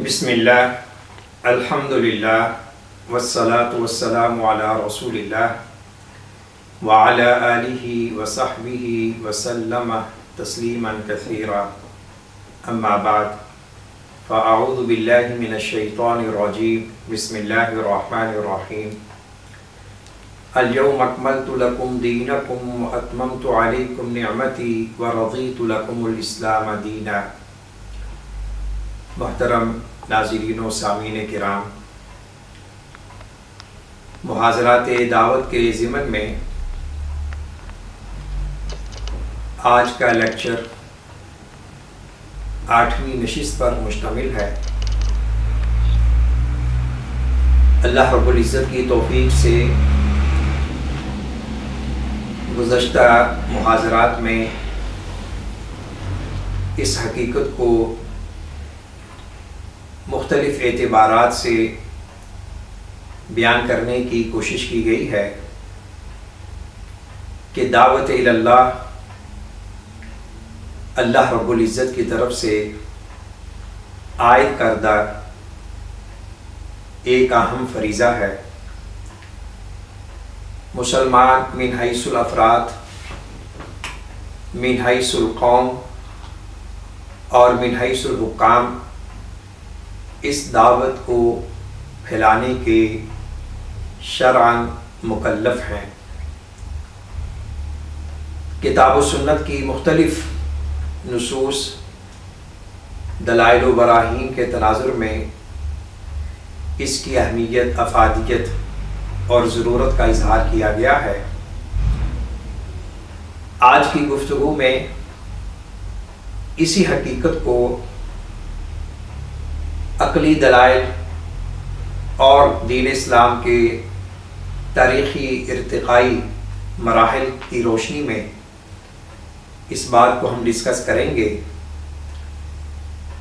بسم اللہ الحمدللہ والصلاة والسلام علی رسول اللہ وعلی آلہ وصحبہ وسلم تسلیما کثیرا اما بعد فاعوذ باللہ من الشیطان الرجیم بسم اللہ الرحمن الرحیم اليوم اکملت لکم دینکم واتممت علیکم نعمتی ورضیت لکم الاسلام دینا۔ محترم ناظرین و سامعین کرام، محاضرات دعوت کے ضمن میں آج کا لیکچر 8ویں نشست پر مشتمل ہے۔ اللہ رب العزت کی توفیق سے گزشتہ محاضرات میں اس حقیقت کو مختلف اعتبارات سے بیان کرنے کی کوشش کی گئی ہے کہ دعوت اللہ اللہ رب العزت کی طرف سے عائد کردہ ایک اہم فریضہ ہے۔ مسلمان من حیث الافراد، من حیث القوم اور من حیث الحکام اس دعوت کو پھیلانے کے شرعاً مکلف ہیں۔ کتاب و سنت کی مختلف نصوص، دلائل و براہین کے تناظر میں اس کی اہمیت، افادیت اور ضرورت کا اظہار کیا گیا ہے۔ آج کی گفتگو میں اسی حقیقت کو عقلی دلائل اور دین اسلام کے تاریخی ارتقائی مراحل کی روشنی میں اس بات کو ہم ڈسکس کریں گے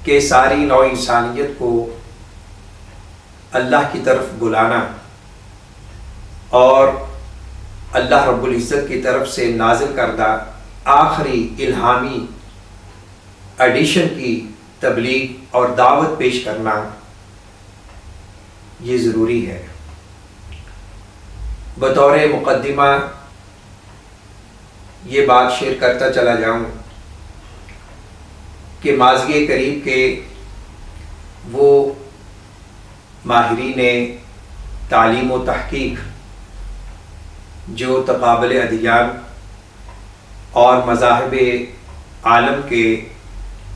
کہ ساری نوع انسانیت کو اللہ کی طرف بلانا اور اللہ رب العزت کی طرف سے نازل کردہ آخری الہامی ایڈیشن کی تبلیغ اور دعوت پیش کرنا یہ ضروری ہے۔ بطور مقدمہ یہ بات شیئر کرتا چلا جاؤں کہ ماضی قریب کے وہ ماہرین تعلیم و تحقیق جو تقابل ادیان اور مذاہب عالم کے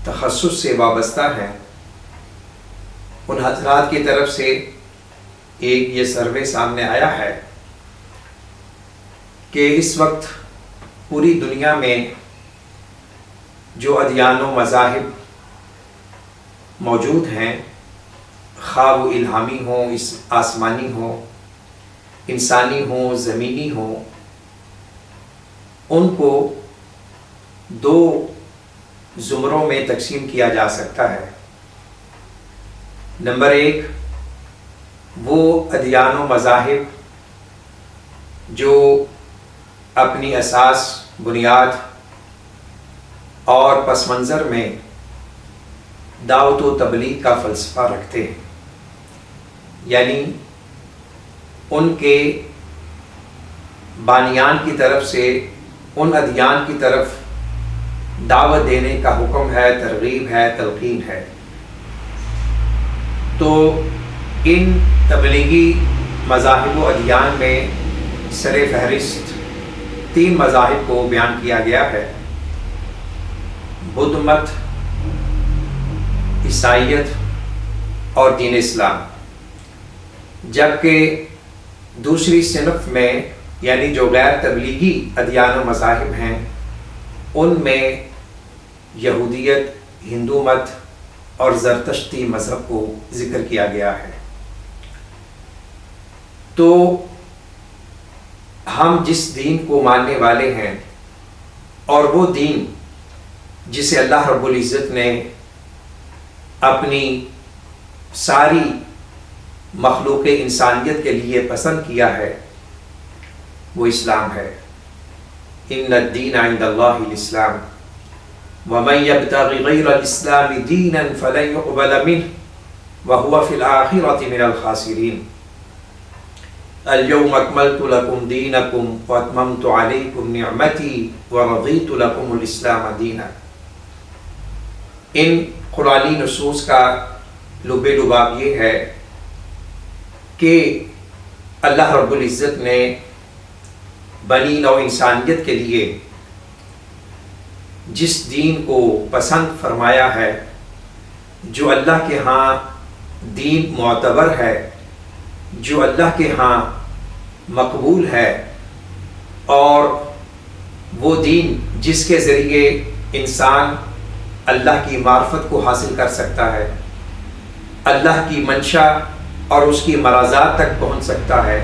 تخصص سے وابستہ ہیں، ان حضرات کی طرف سے ایک یہ سروے سامنے آیا ہے کہ اس وقت پوری دنیا میں جو ادیان و مذاہب موجود ہیں، خواہ وہ الہامی ہوں، آسمانی ہوں، انسانی ہوں، زمینی ہوں، ان کو دو زمروں میں تقسیم کیا جا سکتا ہے۔ نمبر 1، وہ ادیان و مذاہب جو اپنی اساس، بنیاد اور پس منظر میں دعوت و تبلیغ کا فلسفہ رکھتے ہیں، یعنی ان کے بانیان کی طرف سے ان ادیان کی طرف دعوت دینے کا حکم ہے، ترغیب ہے، تلقین ہے۔ تو ان تبلیغی مذاہب و ادیان میں سر فہرست 3 مذاہب کو بیان کیا گیا ہے: بدھ مت، عیسائیت اور دین اسلام۔ جبکہ دوسری صنف میں یعنی جو غیر تبلیغی ادیان و مذاہب ہیں، ان میں یہودیت، ہندو مت اور زرتشتی مذہب کو ذکر کیا گیا ہے۔ تو ہم جس دین کو ماننے والے ہیں اور وہ دین جسے اللہ رب العزت نے اپنی ساری مخلوق انسانیت کے لیے پسند کیا ہے، وہ اسلام ہے۔ ان الدین عند اللہ الاسلام وَمَن يَبْتَغِ غَيْرَ الْإِسْلَامِ دِينًا فَلَن يُقْبَلَ مِنْهُ وَهُوَ فِي الْآخِرَةِ مِنَ الْخَاسِرِينَ الْيَوْمَ أَكْمَلْتُ لَكُمْ دِينَكُمْ وَأَتْمَمْتُ عَلَيْكُمْ نِعْمَتِي وَرَضِيتُ لَكُمُ الْإِسْلَامَ دِينًا۔ ان قرآنی نصوص کا لب لباب یہ ہے کہ اللہ رب العزت نے بنی نوع انسانیت کے لیے جس دین کو پسند فرمایا ہے، جو اللہ کے ہاں دین معتبر ہے، جو اللہ کے ہاں مقبول ہے، اور وہ دین جس کے ذریعے انسان اللہ کی معرفت کو حاصل کر سکتا ہے، اللہ کی منشا اور اس کی مرازات تک پہنچ سکتا ہے،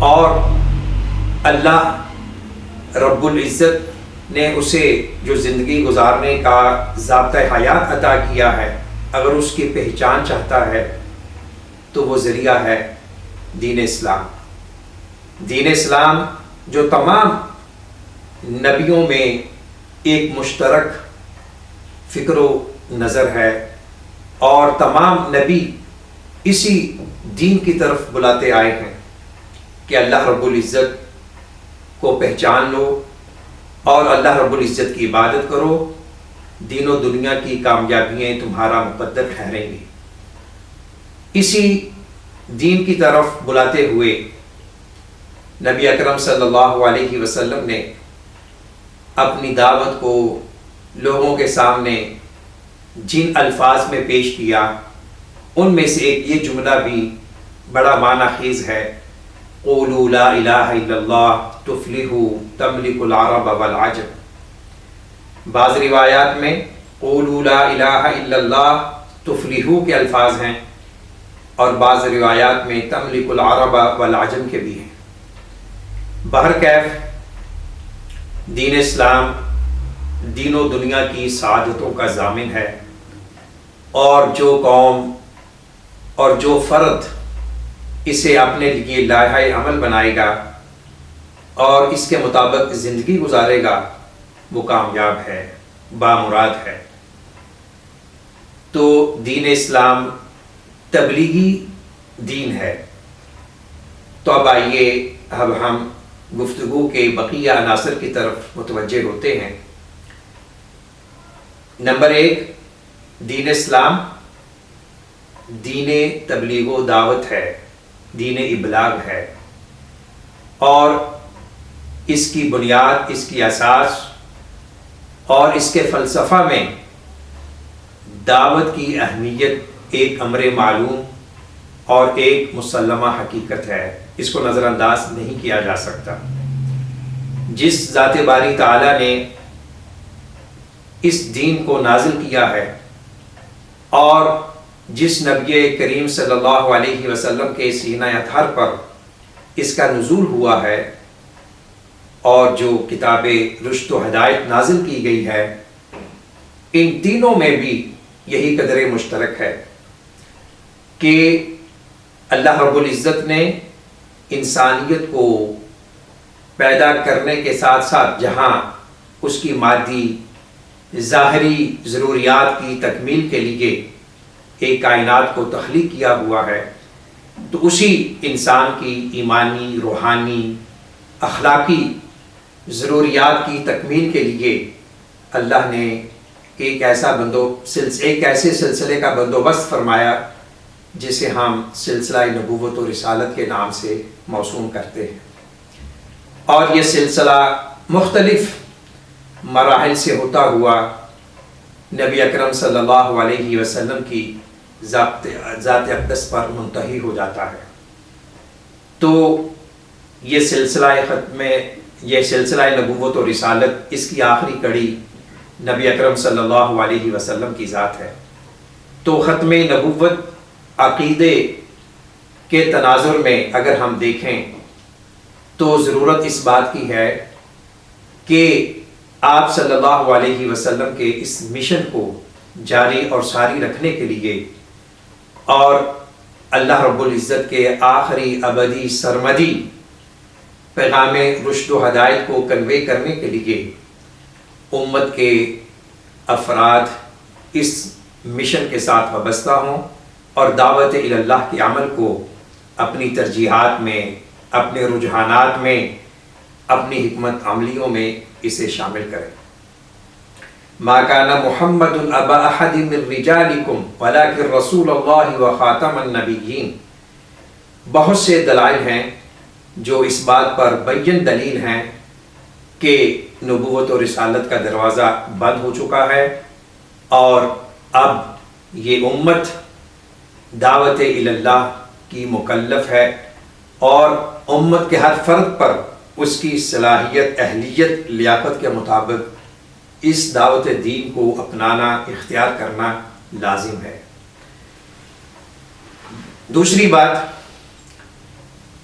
اور اللہ رب العزت نے اسے جو زندگی گزارنے کا ضابطۂ حیات عطا کیا ہے، اگر اس کی پہچان چاہتا ہے تو وہ ذریعہ ہے دین اسلام۔ دین اسلام جو تمام نبیوں میں ایک مشترک فکر و نظر ہے، اور تمام نبی اسی دین کی طرف بلاتے آئے ہیں کہ اللہ رب العزت کو پہچان لو اور اللہ رب العزت کی عبادت کرو، دین و دنیا کی کامیابیاں تمہارا مقدر ٹھہریں گی۔ اسی دین کی طرف بلاتے ہوئے نبی اکرم صلی اللہ علیہ وسلم نے اپنی دعوت کو لوگوں کے سامنے جن الفاظ میں پیش کیا، ان میں سے ایک یہ جملہ بھی بڑا معنی خیز ہے، قولوا لا الہ الا اللہ تفلحوا تملک العرب والعجم۔ بعض روایات میں قولوا لا الہ الا اللہ تفلحوا کے الفاظ ہیں، اور بعض روایات میں تملک العرب والعجم کے بھی ہیں۔ بہرکیف دین اسلام دین و دنیا کی سعادتوں کا ضامن ہے، اور جو قوم اور جو فرد اسے اپنے لیے لائحہ عمل بنائے گا اور اس کے مطابق زندگی گزارے گا، وہ کامیاب ہے، بامراد ہے۔ تو دین اسلام تبلیغی دین ہے۔ تو اب آئیے اب ہم گفتگو کے بقیہ عناصر کی طرف متوجہ ہوتے ہیں۔ نمبر 1، دین اسلام دین تبلیغ و دعوت ہے، دین ابلاغ ہے، اور اس کی بنیاد، اس کی اساس اور اس کے فلسفہ میں دعوت کی اہمیت ایک امر معلوم اور ایک مسلمہ حقیقت ہے، اس کو نظر انداز نہیں کیا جا سکتا۔ جس ذات باری تعالیٰ نے اس دین کو نازل کیا ہے، اور جس نبی کریم صلی اللہ علیہ وسلم کے سینہ اطہر پر اس کا نزول ہوا ہے، اور جو کتاب رشد و ہدایت نازل کی گئی ہے، ان تینوں میں بھی یہی قدر مشترک ہے کہ اللہ رب العزت نے انسانیت کو پیدا کرنے کے ساتھ ساتھ جہاں اس کی مادی ظاہری ضروریات کی تکمیل کے لیے ایک کائنات کو تخلیق کیا ہوا ہے، تو اسی انسان کی ایمانی، روحانی، اخلاقی ضروریات کی تکمیل کے لیے اللہ نے ایک ایسے سلسلے کا بندوبست فرمایا جسے ہم سلسلہ نبوت و رسالت کے نام سے موسوم کرتے ہیں، اور یہ سلسلہ مختلف مراحل سے ہوتا ہوا نبی اکرم صلی اللہ علیہ وسلم کی ذات اقدس پر منتہی ہو جاتا ہے۔ تو یہ سلسلہ نبوت و رسالت، اس کی آخری کڑی نبی اکرم صلی اللہ علیہ وسلم کی ذات ہے۔ تو ختم نبوت عقیدے کے تناظر میں اگر ہم دیکھیں تو ضرورت اس بات کی ہے کہ آپ صلی اللہ علیہ وسلم کے اس مشن کو جاری اور ساری رکھنے کے لیے اور اللہ رب العزت کے آخری ابدی سرمدی پیغام رشد و ہدایت کو کنوے کرنے کے لیے امت کے افراد اس مشن کے ساتھ وابستہ ہوں اور دعوت اللہ کے عمل کو اپنی ترجیحات میں، اپنے رجحانات میں، اپنی حکمت عملیوں میں اسے شامل کریں۔ ما کان محمد ابا احد من رجالکم ولکن رسول اللہ وخاتم النبیین۔ بہت سے دلائل ہیں جو اس بات پر بین دلیل ہیں کہ نبوت و رسالت کا دروازہ بند ہو چکا ہے، اور اب یہ امت دعوت اللہ کی مکلف ہے، اور امت کے ہر فرد پر اس کی صلاحیت، اہلیت، لیاقت کے مطابق اس دعوت دین کو اپنانا، اختیار کرنا لازم ہے۔ دوسری بات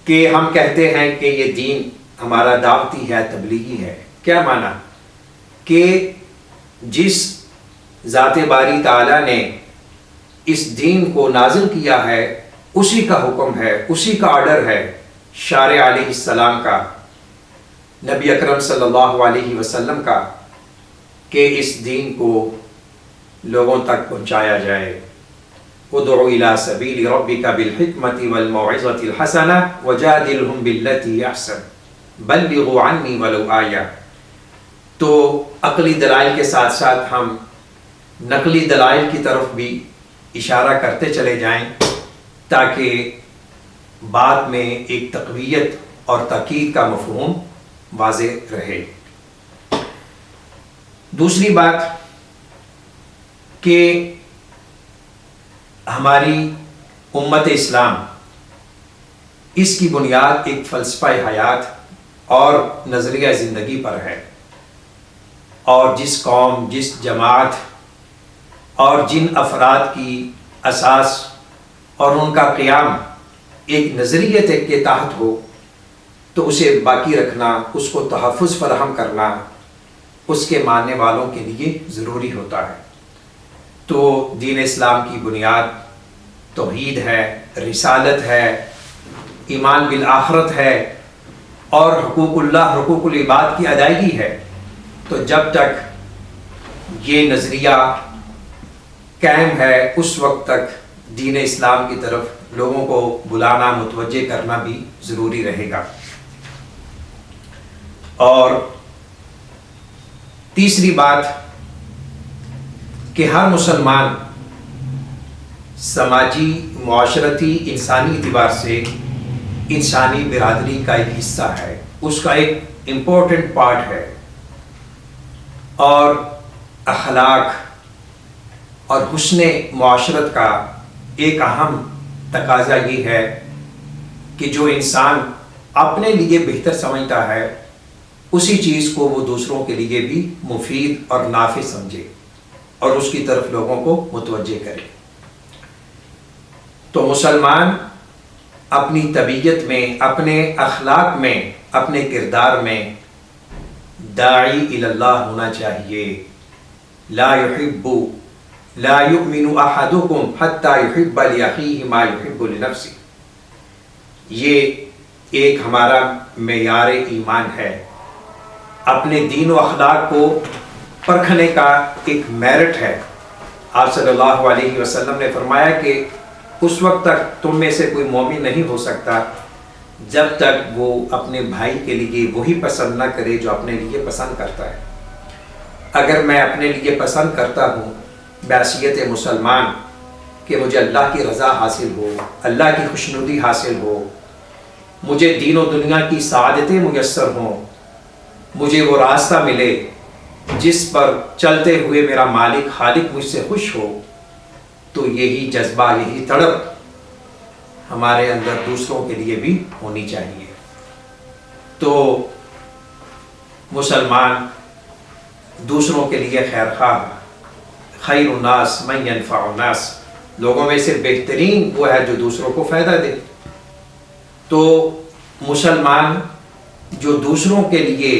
کہ ہم کہتے ہیں کہ یہ دین ہمارا دعوتی ہے، تبلیغی ہے۔ کیا معنی؟ کہ جس ذات باری تعالیٰ نے اس دین کو نازل کیا ہے اسی کا حکم ہے، اسی کا آرڈر ہے شارع علیہ السلام کا، نبی اکرم صلی اللہ علیہ وسلم کا، کہ اس دین کو لوگوں تک پہنچایا جائے۔ ادع الی سبیل ربک بالحکمۃ والموعظۃ الحسنہ وجادلہم باللتی احسن بلغوا عنی ولو آیہ۔ تو عقلی دلائل کے ساتھ ساتھ ہم نقلی دلائل کی طرف بھی اشارہ کرتے چلے جائیں تاکہ بعد میں ایک تقویت اور تاکید کا مفہوم واضح رہے۔ دوسری بات کہ ہماری امت اسلام، اس کی بنیاد ایک فلسفہ حیات اور نظریہ زندگی پر ہے، اور جس قوم، جس جماعت اور جن افراد کی اساس اور ان کا قیام ایک نظریے کے تحت ہو تو اسے باقی رکھنا، اس کو تحفظ فراہم کرنا اس کے ماننے والوں کے لیے ضروری ہوتا ہے۔ تو دین اسلام کی بنیاد توحید ہے، رسالت ہے، ایمان بالآخرت ہے، اور حقوق اللہ، حقوق العباد کی ادائیگی ہے۔ تو جب تک یہ نظریہ قائم ہے اس وقت تک دین اسلام کی طرف لوگوں کو بلانا، متوجہ کرنا بھی ضروری رہے گا۔ اور تیسری بات کہ ہر مسلمان سماجی، معاشرتی، انسانی اعتبار سے انسانی برادری کا ایک حصہ ہے، اس کا ایک امپورٹنٹ پارٹ ہے، اور اخلاق اور حسن معاشرت کا ایک اہم تقاضا یہ ہے کہ جو انسان اپنے لیے بہتر سمجھتا ہے اسی چیز کو وہ دوسروں کے لیے بھی مفید اور نافع سمجھے اور اس کی طرف لوگوں کو متوجہ کرے۔ تو مسلمان اپنی طبیعت میں، اپنے اخلاق میں، اپنے کردار میں داعی الی اللہ ہونا چاہیے۔ لا یؤمن احدکم حتی یحب لأخیہ ما یحب لنفسہ، یہ ایک ہمارا معیار ایمان ہے۔ اپنے دین و اخلاق کو پرکھنے کا ایک میرٹ ہے۔ آپ صلی اللہ علیہ وسلم نے فرمایا کہ اس وقت تک تم میں سے کوئی مومن نہیں ہو سکتا جب تک وہ اپنے بھائی کے لیے وہی پسند نہ کرے جو اپنے لیے پسند کرتا ہے۔ اگر میں اپنے لیے پسند کرتا ہوں بحیثیت مسلمان کہ مجھے اللہ کی رضا حاصل ہو، اللہ کی خوشنودی حاصل ہو، مجھے دین و دنیا کی سعادتیں میسر ہوں، مجھے وہ راستہ ملے جس پر چلتے ہوئے میرا مالک خالق مجھ سے خوش ہو، تو یہی جذبہ، یہی تڑپ ہمارے اندر دوسروں کے لیے بھی ہونی چاہیے۔ تو مسلمان دوسروں کے لیے خیر خواہ، خیر الناس من ینفع الناس، لوگوں میں سے بہترین وہ ہے جو دوسروں کو فائدہ دے۔ تو مسلمان جو دوسروں کے لیے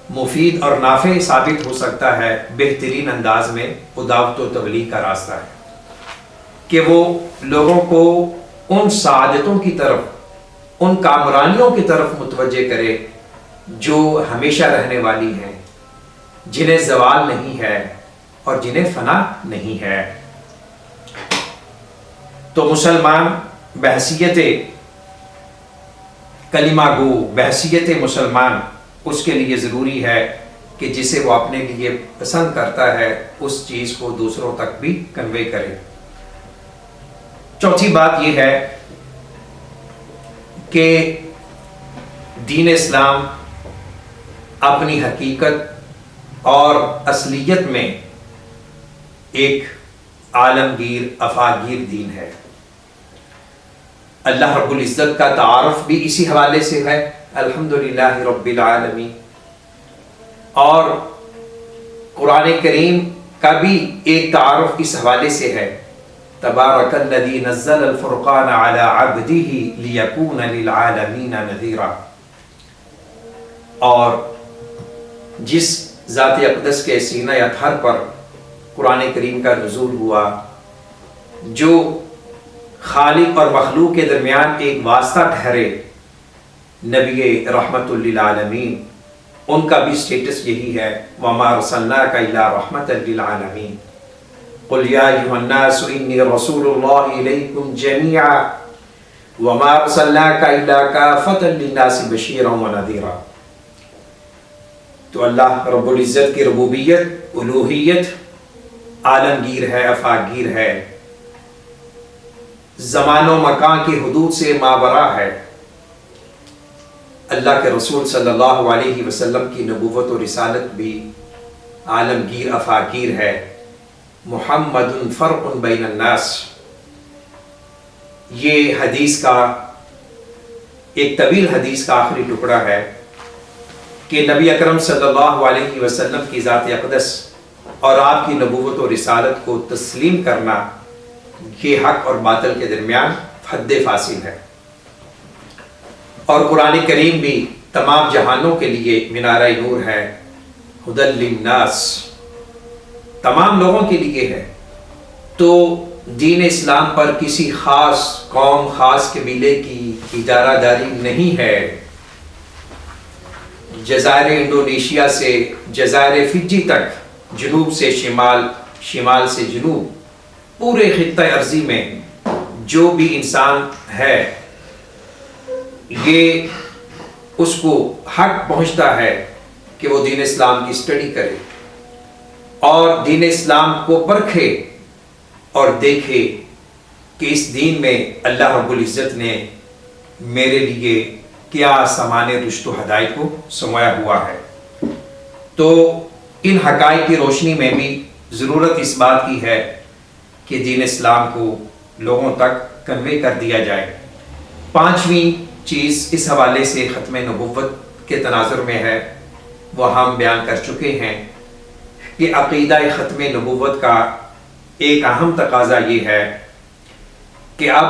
مفید اور نافع ثابت ہو سکتا ہے بہترین انداز میں، وہ دعوت و تبلیغ کا راستہ ہے کہ وہ لوگوں کو ان سعادتوں کی طرف، ان کامرانیوں کی طرف متوجہ کرے جو ہمیشہ رہنے والی ہیں، جنہیں زوال نہیں ہے اور جنہیں فنا نہیں ہے۔ تو مسلمان بحیثیت کلمہ گو، بحیثیت مسلمان، اس کے لیے ضروری ہے کہ جسے وہ اپنے لیے پسند کرتا ہے اس چیز کو دوسروں تک بھی کنوے کرے۔ چوتھی بات یہ ہے کہ دین اسلام اپنی حقیقت اور اصلیت میں ایک عالمگیر افاقگیر دین ہے۔ اللہ رب العزت کا تعارف بھی اسی حوالے سے ہے، الحمدللہ رب العالمین، اور قرآن کریم کا بھی ایک تعارف اس حوالے سے ہے، تبارک الذی نزل الفرقان علی عبدہ لیکون للعالمین نذیرا، اور جس ذات اقدس کے سینہ اطہر پر قرآن کریم کا نزول ہوا، جو خالق اور مخلوق کے درمیان ایک واسطہ ٹھہرے، نبی رحمت للعالمین، ان کا بھی سٹیٹس یہی ہے، وَمَا أَرْسَلْنَاكَ إِلَّا رَحْمَةً لِّلْعَالَمِينَ قُلْ يَا أَيُّهَا النَّاسُ إِنِّي رَسُولُ اللَّهِ إِلَيْكُمْ جَمِيعًا وَمَا أَرْسَلْنَاكَ إِلَّا كَافَةً لِّلنَّاسِ بَشِيرًا وَنَذِيرًا۔ تو اللہ رب العزت کی ربوبیت، الوہیت عالمگیر ہے، افاقگیر ہے، زمان و مکان کی حدود سے مابرا ہے۔ اللہ کے رسول صلی اللہ علیہ وسلم کی نبوت و رسالت بھی عالمگیر افاقگیر ہے۔ محمد فرق بین الناس، یہ حدیث کا ایک طویل حدیث کا آخری ٹکڑا ہے کہ نبی اکرم صلی اللہ علیہ وسلم کی ذات اقدس اور آپ کی نبوت و رسالت کو تسلیم کرنا، یہ حق اور باطل کے درمیان حد فاصل ہے، اور قرآن کریم بھی تمام جہانوں کے لیے منارہ نور ہے، ہدی للناس، تمام لوگوں کے لیے ہے۔ تو دین اسلام پر کسی خاص قوم، خاص قبیلے کی ادارہ داری نہیں ہے۔ جزائر انڈونیشیا سے جزائر فجی تک، جنوب سے شمال، شمال سے جنوب، پورے خطہ ارضی میں جو بھی انسان ہے، یہ اس کو حق پہنچتا ہے کہ وہ دین اسلام کی اسٹڈی کرے اور دین اسلام کو پرکھے اور دیکھے کہ اس دین میں اللہ رب العزت نے میرے لیے کیا سامان رشد و ہدایت کو سمایا ہوا ہے۔ تو ان حقائق کی روشنی میں بھی ضرورت اس بات کی ہے کہ دین اسلام کو لوگوں تک کنوے کر دیا جائے۔ پانچویں چیز اس حوالے سے ختم نبوت کے تناظر میں ہے، وہ ہم بیان کر چکے ہیں کہ عقیدہ ختم نبوت کا ایک اہم تقاضا یہ ہے کہ اب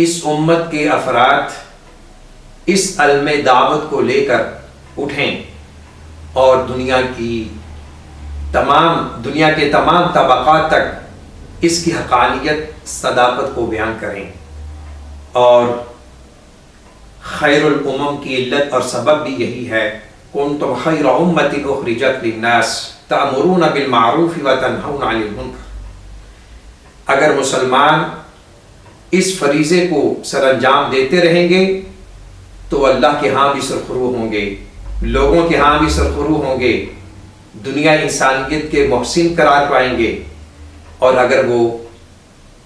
اس امت کے افراد اس علم دعوت کو لے کر اٹھیں اور دنیا کے تمام طبقات تک اس کی حقانیت، صداقت کو بیان کریں، اور خیر الامم کی علت اور سبب بھی یہی ہے، کنتم خیر امۃ اخرجت للناس تأمرون بالمعروف وتنہون عن المنکر۔ اگر مسلمان اس فریضے کو سر انجام دیتے رہیں گے تو اللہ کے ہاں بھی سرخرو ہوں گے، لوگوں کے ہاں بھی سرخرو ہوں گے، دنیا انسانیت کے محسن قرار پائیں گے، اور اگر وہ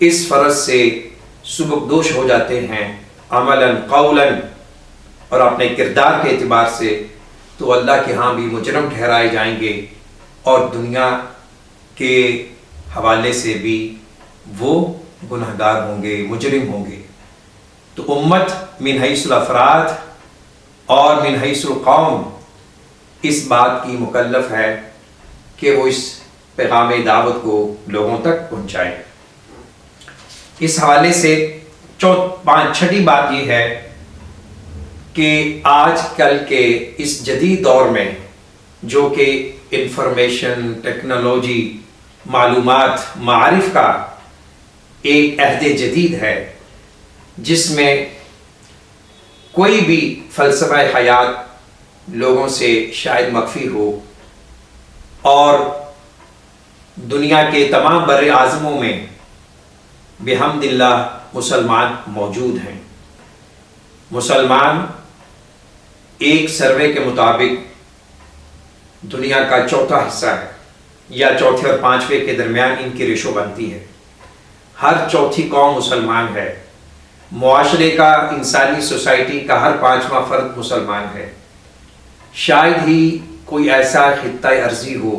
اس فرض سے سبکدوش ہو جاتے ہیں عملاً قولاً اور اپنے کردار کے اعتبار سے، تو اللہ کے ہاں بھی مجرم ٹھہرائے جائیں گے، اور دنیا کے حوالے سے بھی وہ گنہگار ہوں گے، مجرم ہوں گے۔ تو امت من حیث الافراد اور من حیث القوم اس بات کی مکلف ہے کہ وہ اس پیغام دعوت کو لوگوں تک پہنچائے۔ اس حوالے سے چھٹی بات یہ ہے کہ آج کل کے اس جدید دور میں، جو کہ انفارمیشن ٹیکنالوجی، معلومات، معارف کا ایک عہد جدید ہے، جس میں کوئی بھی فلسفہ حیات لوگوں سے شاید مخفی ہو، اور دنیا کے تمام بر اعظموں میں بحمد اللہ مسلمان موجود ہیں۔ مسلمان ایک سروے کے مطابق دنیا کا چوتھا حصہ ہے، یا چوتھے اور پانچویں کے درمیان ان کی ریشو بنتی ہے۔ ہر چوتھی قوم مسلمان ہے۔ معاشرے کا، انسانی سوسائٹی کا ہر پانچواں فرد مسلمان ہے۔ شاید ہی کوئی ایسا خطہ ارضی ہو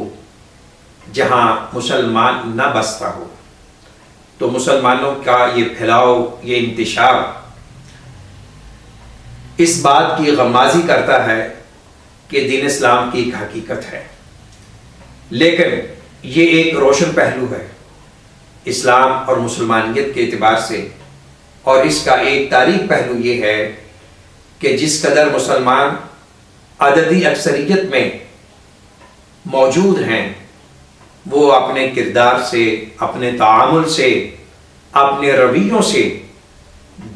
جہاں مسلمان نہ بستا ہو۔ تو مسلمانوں کا یہ پھیلاؤ، یہ انتشار اس بات کی غمازی کرتا ہے کہ دین اسلام کی ایک حقیقت ہے، لیکن یہ ایک روشن پہلو ہے اسلام اور مسلمانیت کے اعتبار سے، اور اس کا ایک تاریخی پہلو یہ ہے کہ جس قدر مسلمان عددی اکثریت میں موجود ہیں، وہ اپنے کردار سے، اپنے تعامل سے، اپنے رویوں سے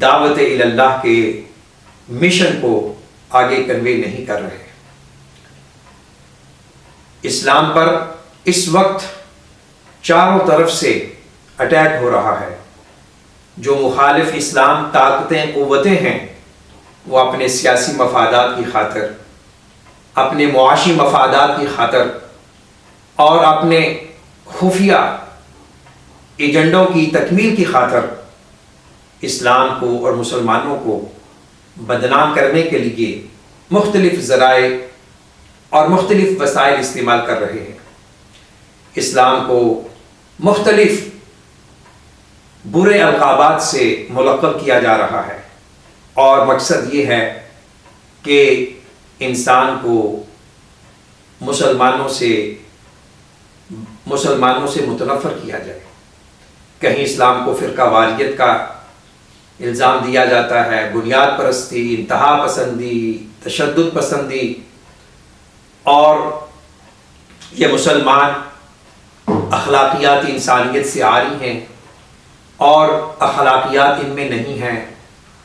دعوت اللہ کے مشن کو آگے کنوے نہیں کر رہے۔ اسلام پر اس وقت چاروں طرف سے اٹیک ہو رہا ہے۔ جو مخالف اسلام طاقتیں، قوتیں ہیں، وہ اپنے سیاسی مفادات کی خاطر، اپنے معاشی مفادات کی خاطر اور اپنے خفیہ ایجنڈوں کی تکمیل کی خاطر اسلام کو اور مسلمانوں کو بدنام کرنے کے لیے مختلف ذرائع اور مختلف وسائل استعمال کر رہے ہیں۔ اسلام کو مختلف برے القابات سے ملقب کیا جا رہا ہے، اور مقصد یہ ہے کہ انسان کو مسلمانوں سے متنفر کیا جائے۔ کہیں اسلام کو فرقہ واریت کا الزام دیا جاتا ہے، بنیاد پرستی، انتہا پسندی، تشدد پسندی، اور یہ مسلمان اخلاقیات انسانیت سے عاری ہیں، اور اخلاقیات ان میں نہیں ہیں،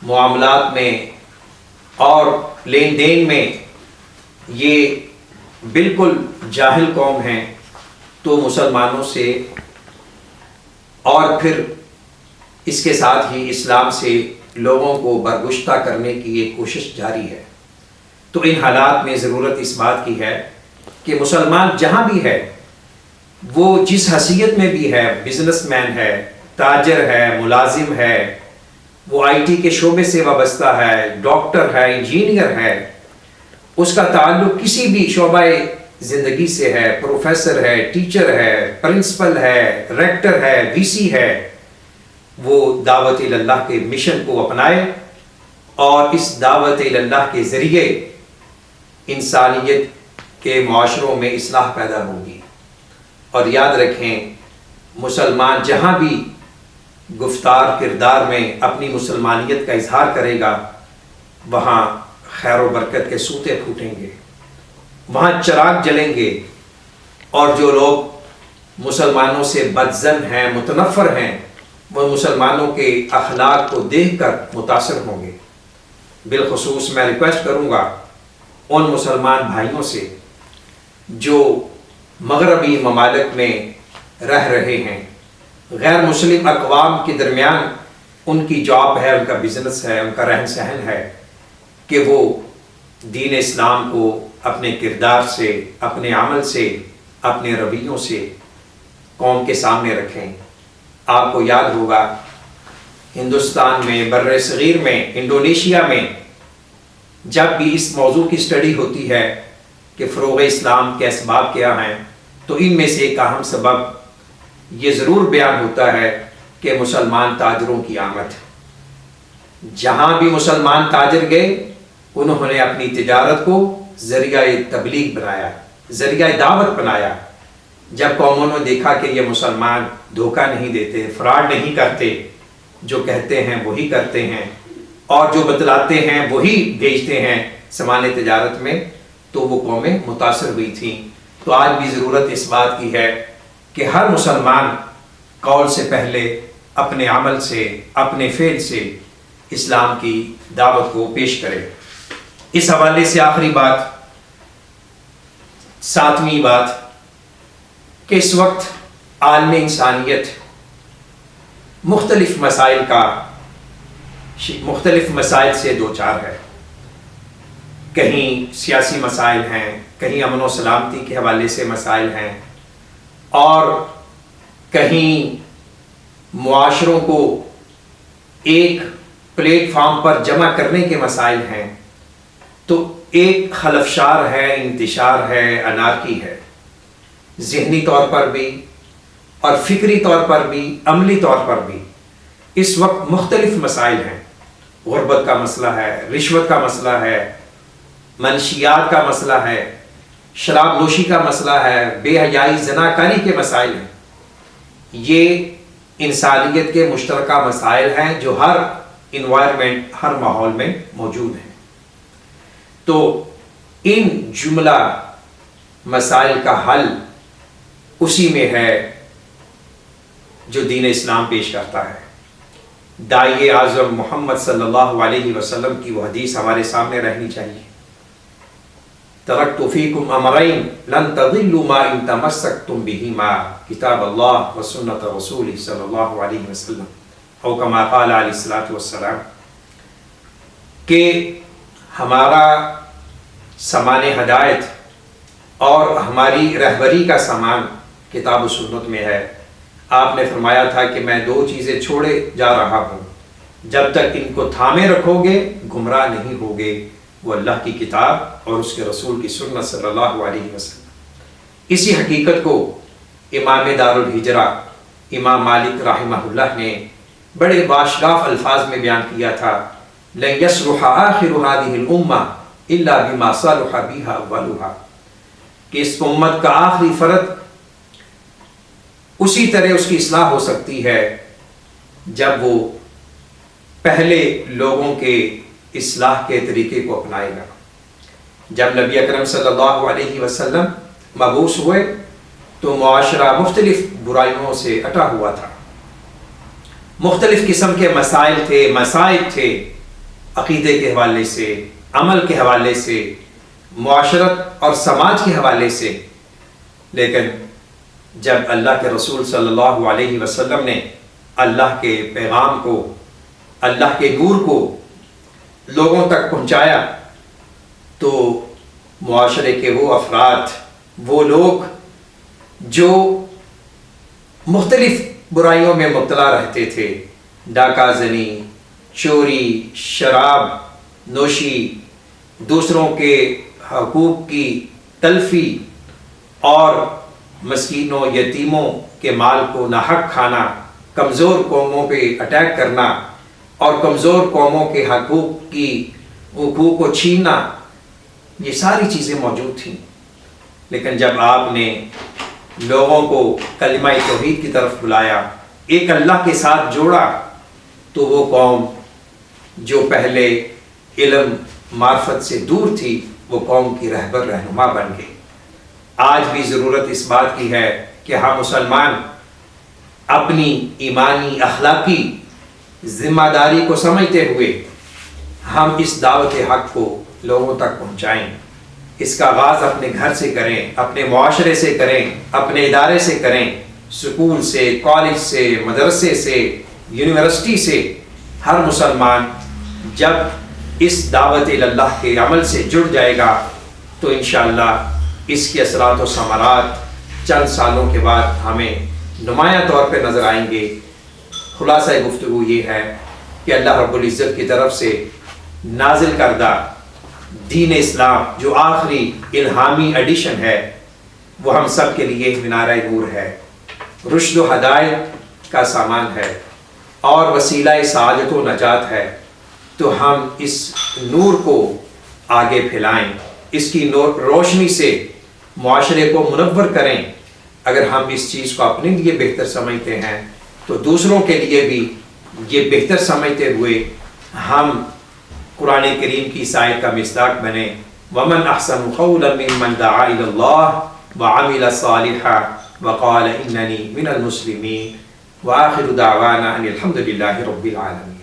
معاملات میں اور لین دین میں یہ بالکل جاہل قوم ہیں۔ تو مسلمانوں سے اور پھر اس کے ساتھ ہی اسلام سے لوگوں کو برگشتہ کرنے کی ایک کوشش جاری ہے۔ تو ان حالات میں ضرورت اس بات کی ہے کہ مسلمان جہاں بھی ہے، وہ جس حیثیت میں بھی ہے، بزنس مین ہے، تاجر ہے، ملازم ہے، وہ آئی ٹی کے شعبے سے وابستہ ہے، ڈاکٹر ہے، انجینئر ہے، اس کا تعلق کسی بھی شعبہ زندگی سے ہے، پروفیسر ہے، ٹیچر ہے، پرنسپل ہے، ریکٹر ہے، وی سی ہے، وہ دعوت اللہ کے مشن کو اپنائے، اور اس دعوت اللہ کے ذریعے انسانیت کے معاشروں میں اصلاح پیدا ہوگی۔ اور یاد رکھیں، مسلمان جہاں بھی گفتار کردار میں اپنی مسلمانیت کا اظہار کرے گا، وہاں خیر و برکت کے سوتے پھوٹیں گے، وہاں چراغ جلیں گے، اور جو لوگ مسلمانوں سے بدظن ہیں، متنفر ہیں، وہ مسلمانوں کے اخلاق کو دیکھ کر متاثر ہوں گے۔ بالخصوص میں ریکویسٹ کروں گا ان مسلمان بھائیوں سے جو مغربی ممالک میں رہ رہے ہیں، غیر مسلم اقوام کے درمیان ان کی جاب ہے، ان کا بزنس ہے، ان کا رہن سہن ہے، کہ وہ دین اسلام کو اپنے کردار سے، اپنے عمل سے، اپنے رویوں سے قوم کے سامنے رکھیں۔ آپ کو یاد ہوگا ہندوستان میں، بر صغیر میں، انڈونیشیا میں جب بھی اس موضوع کی اسٹڈی ہوتی ہے کہ فروغ اسلام کے اسباب کیا ہیں، تو ان میں سے ایک اہم سبب یہ ضرور بیان ہوتا ہے کہ مسلمان تاجروں کی آمد۔ جہاں بھی مسلمان تاجر گئے، انہوں نے اپنی تجارت کو ذریعہ تبلیغ بنایا، ذریعہ دعوت بنایا۔ جب قوموں نے دیکھا کہ یہ مسلمان دھوکہ نہیں دیتے، فراڈ نہیں کرتے، جو کہتے ہیں وہی کرتے ہیں، اور جو بتلاتے ہیں وہی بھیجتے ہیں سامان تجارت میں، تو وہ قومیں متاثر ہوئی تھیں۔ تو آج بھی ضرورت اس بات کی ہے کہ ہر مسلمان قول سے پہلے اپنے عمل سے، اپنے فعل سے اسلام کی دعوت کو پیش کرے۔ اس حوالے سے آخری بات، 7ویں بات، کہ اس وقت عالم انسانیت مختلف مسائل سے دوچار ہے. کہیں سیاسی مسائل ہیں، کہیں امن و سلامتی کے حوالے سے مسائل ہیں، اور کہیں معاشروں کو ایک پلیٹ فارم پر جمع کرنے کے مسائل ہیں. تو ایک خلفشار ہے، انتشار ہے، انارکی ہے، ذہنی طور پر بھی اور فکری طور پر بھی، عملی طور پر بھی. اس وقت مختلف مسائل ہیں. غربت کا مسئلہ ہے، رشوت کا مسئلہ ہے، منشیات کا مسئلہ ہے، شراب نوشی کا مسئلہ ہے، بے حیائی زناکاری کے مسائل ہیں. یہ انسانیت کے مشترکہ مسائل ہیں جو ہر انوائرمنٹ، ہر ماحول میں موجود ہیں. تو ان جملہ مسائل کا حل اسی میں ہے جو دین اسلام پیش کرتا ہے. داعی اعظم محمد صلی اللہ علیہ وسلم کی وہ حدیث ہمارے سامنے رہنی چاہیے. ترکت فیکم امرین لن تضلوا ما ان تمسکتم بہما کتاب اللہ و سنت رسولہ صلی اللہ علیہ وسلم او کما قال علیہ الصلوۃ والسلام. کہ ہمارا سامان ہدایت اور ہماری رہبری کا سامان کتاب و سنت میں ہے. آپ نے فرمایا تھا کہ میں 2 چیزیں چھوڑے جا رہا ہوں، جب تک ان کو تھامے رکھو گے گمراہ نہیں ہوگے. وہ اللہ کی کتاب اور اس کے رسول کی سنت صلی اللہ علیہ وسلم. اسی حقیقت کو امام دار الہجرہ امام مالک رحمہ اللہ نے بڑے باشگاف الفاظ میں بیان کیا تھا. لن يصلح آخر هذه الامة الا بما صلح بها اولها. کہ اس امت کا آخری فرد اسی طرح اس کی اصلاح ہو سکتی ہے جب وہ پہلے لوگوں کے اصلاح کے طریقے کو اپنائے گا. جب نبی اکرم صلی اللہ علیہ وسلم مبعوث ہوئے تو معاشرہ مختلف برائیوں سے اٹا ہوا تھا. مختلف قسم کے مسائل تھے، مسائل تھے، عقیدے کے حوالے سے، عمل کے حوالے سے، معاشرت اور سماج کے حوالے سے. لیکن جب اللہ کے رسول صلی اللہ علیہ وسلم نے اللہ کے پیغام کو، اللہ کے نور کو لوگوں تک پہنچایا تو معاشرے کے وہ افراد، وہ لوگ جو مختلف برائیوں میں مبتلا رہتے تھے، ڈاکہ زنی، چوری، شراب نوشی، دوسروں کے حقوق کی تلفی اور مسکینوں یتیموں کے مال کو ناحق کھانا، کمزور قوموں پہ اٹیک کرنا اور کمزور قوموں کے حقوق کو چھیننا، یہ ساری چیزیں موجود تھیں. لیکن جب آپ نے لوگوں کو کلمہ توحید کی طرف بلایا، ایک اللہ کے ساتھ جوڑا، تو وہ قوم جو پہلے علم معرفت سے دور تھی وہ قوم کی رہبر رہنما بن گئی. آج بھی ضرورت اس بات کی ہے کہ ہم مسلمان اپنی ایمانی اخلاقی ذمہ داری کو سمجھتے ہوئے ہم اس دعوت حق کو لوگوں تک پہنچائیں. اس کا آغاز اپنے گھر سے کریں، اپنے معاشرے سے کریں، اپنے ادارے سے کریں، سکول سے، کالج سے، مدرسے سے، یونیورسٹی سے. ہر مسلمان جب اس دعوت اللہ کے عمل سے جڑ جائے گا تو انشاءاللہ اس کے اثرات و ثمرات چند سالوں کے بعد ہمیں نمایاں طور پہ نظر آئیں گے. خلاصہ گفتگو یہ ہے کہ اللہ رب العزت کی طرف سے نازل کردہ دین اسلام جو آخری الہامی ایڈیشن ہے وہ ہم سب کے لیے منارہ نور ہے، رشد و ہدایت کا سامان ہے اور وسیلہ سعادت و نجات ہے. تو ہم اس نور کو آگے پھیلائیں، اس کی روشنی سے معاشرے کو منور کریں. اگر ہم اس چیز کو اپنے لیے بہتر سمجھتے ہیں تو دوسروں کے لیے بھی یہ بہتر سمجھتے ہوئے ہم قرآن کریم کی اس آیت کا مصداق بنے. وَمَنْ أَحْسَنُ قَوْلًا مِّمَّنْ دَعَا إِلَى اللَّهِ وَعَمِلَ صَالِحًا وَقَالَ إِنَّنِي مِنَ الْمُسْلِمِينَ وَآخِرُ دَعْوَانَا أَنِ الْحَمْدُ لِلَّهِ رَبِّ الْعَالَمِينَ.